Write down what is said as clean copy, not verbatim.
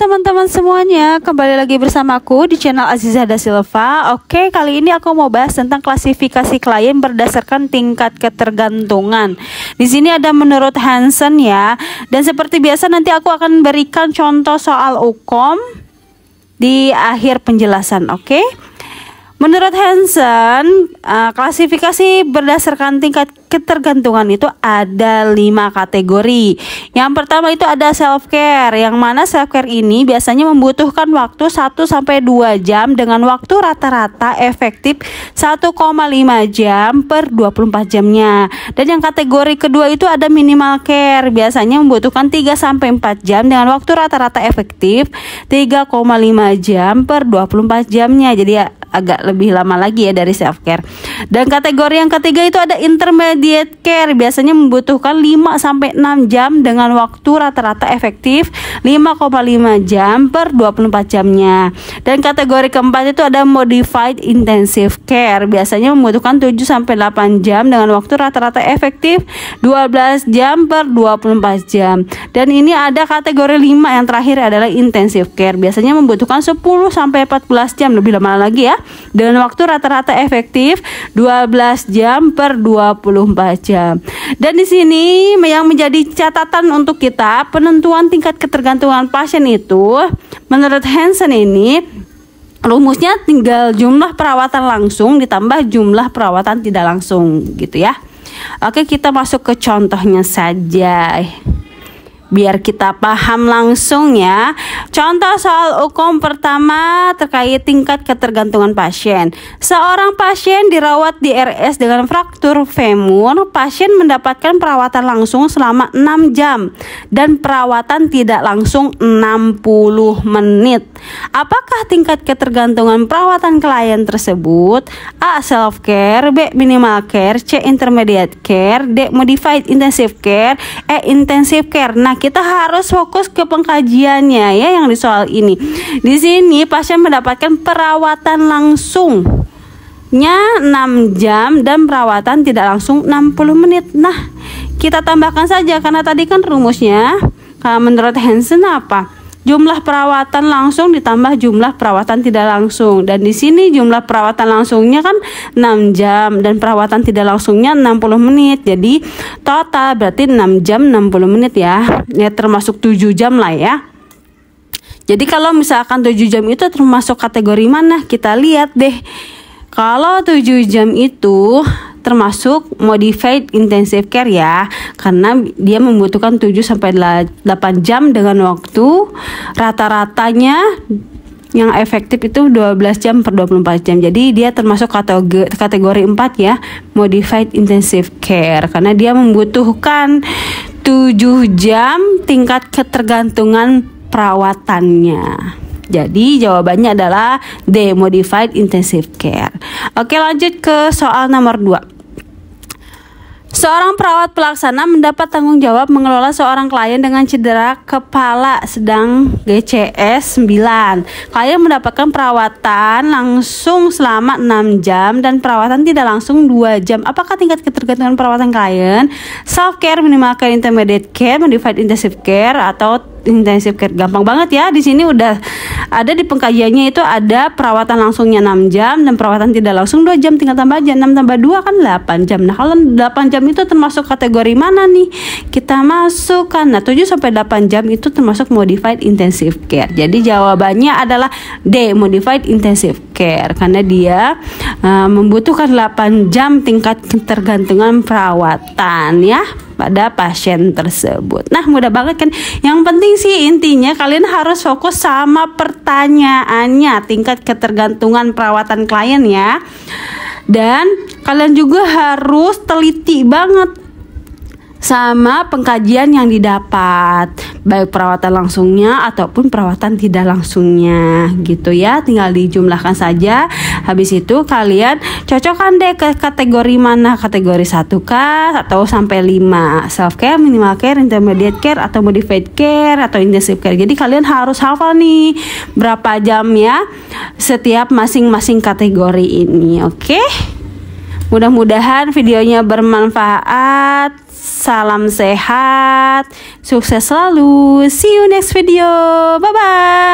teman-teman semuanya, kembali lagi bersamaku di channel Aziza Da Silva. Oke, kali ini aku mau bahas tentang klasifikasi klien berdasarkan tingkat ketergantungan. Di sini ada menurut Hansen ya. Dan seperti biasa nanti aku akan berikan contoh soal UKOM di akhir penjelasan, oke? Menurut Hansen, klasifikasi berdasarkan tingkat ketergantungan itu ada 5 kategori. Yang pertama itu ada self care, yang mana self care ini biasanya membutuhkan waktu 1-2 jam dengan waktu rata-rata efektif 1,5 jam per 24 jamnya. Dan yang kategori kedua itu ada minimal care, biasanya membutuhkan 3-4 jam dengan waktu rata-rata efektif 3,5 jam per 24 jamnya. Jadi agak lebih lama lagi ya dari self care. Dan kategori yang ketiga itu ada intermediate care, biasanya membutuhkan 5-6 jam dengan waktu rata-rata efektif 5,5 jam per 24 jamnya. Dan kategori keempat itu ada modified intensive care, biasanya membutuhkan 7-8 jam dengan waktu rata-rata efektif 12 jam per 24 jam. Dan ini ada kategori 5 yang terakhir adalah intensive care, biasanya membutuhkan 10-14 jam, lebih lama lagi ya, dengan waktu rata-rata efektif 12 jam per 24 jam. Dan di sini yang menjadi catatan untuk kita, penentuan tingkat ketergantungan pasien itu menurut Hansen ini rumusnya tinggal jumlah perawatan langsung ditambah jumlah perawatan tidak langsung gitu ya. Oke, kita masuk ke contohnya saja biar kita paham langsung ya. Contoh soal UKOM pertama terkait tingkat ketergantungan pasien. Seorang pasien dirawat di RS dengan fraktur femur. Pasien mendapatkan perawatan langsung selama 6 jam dan perawatan tidak langsung 60 menit. Apakah tingkat ketergantungan perawatan klien tersebut? A. Self care, B. Minimal care, C. Intermediate care, D. Modified intensive care, E. Intensive care. Nah, kita harus fokus ke pengkajiannya ya yang di soal ini. Di sini pasien mendapatkan perawatan langsungnya 6 jam dan perawatan tidak langsung 60 menit. Nah, kita tambahkan saja karena tadi kan rumusnya menurut Hansen apa? Jumlah perawatan langsung ditambah jumlah perawatan tidak langsung. Dan di sini jumlah perawatan langsungnya kan 6 jam dan perawatan tidak langsungnya 60 menit. Jadi total berarti 6 jam 60 menit ya. Ya termasuk 7 jam lah ya. Jadi kalau misalkan 7 jam itu termasuk kategori mana? Kita lihat deh. Kalau 7 jam itu termasuk modified intensive care ya, karena dia membutuhkan 7-8 jam dengan waktu rata-ratanya yang efektif itu 12 jam per 24 jam. Jadi dia termasuk kategori 4 ya, modified intensive care, karena dia membutuhkan 7 jam tingkat ketergantungan perawatannya. Jadi jawabannya adalah D, modified intensive care. Oke, lanjut ke soal nomor 2. Seorang perawat pelaksana mendapat tanggung jawab mengelola seorang klien dengan cedera kepala sedang GCS 9. Klien mendapatkan perawatan langsung selama 6 jam dan perawatan tidak langsung 2 jam. Apakah tingkat ketergantungan perawatan klien? Self care, minimal care, intermediate care, modified intensive care, atau intensive care? Gampang banget ya. Di sini udah ada di pengkajiannya itu ada perawatan langsungnya 6 jam dan perawatan tidak langsung 2 jam, tinggal tambah aja 6 tambah 2 kan 8 jam. Nah, kalau 8 jam itu termasuk kategori mana nih? Kita masukkan. Nah, 7-8 jam itu termasuk modified intensive care. Jadi jawabannya adalah D, modified intensive care, karena dia membutuhkan 8 jam tingkat ketergantungan perawatan ya pada pasien tersebut. Nah, mudah banget kan. Yang penting sih intinya kalian harus fokus sama pertanyaannya, tingkat ketergantungan perawatan klien ya. Dan kalian juga harus teliti banget sama pengkajian yang didapat, baik perawatan langsungnya ataupun perawatan tidak langsungnya gitu ya. Tinggal dijumlahkan saja. Habis itu kalian cocokkan deh ke kategori mana, kategori 1 kah atau sampai 5, self care, minimal care, intermediate care, atau modified care, atau intensive care. Jadi kalian harus hafal nih berapa jam ya setiap masing-masing kategori ini. Oke? Mudah-mudahan videonya bermanfaat. Salam sehat, sukses selalu. See you next video. Bye bye.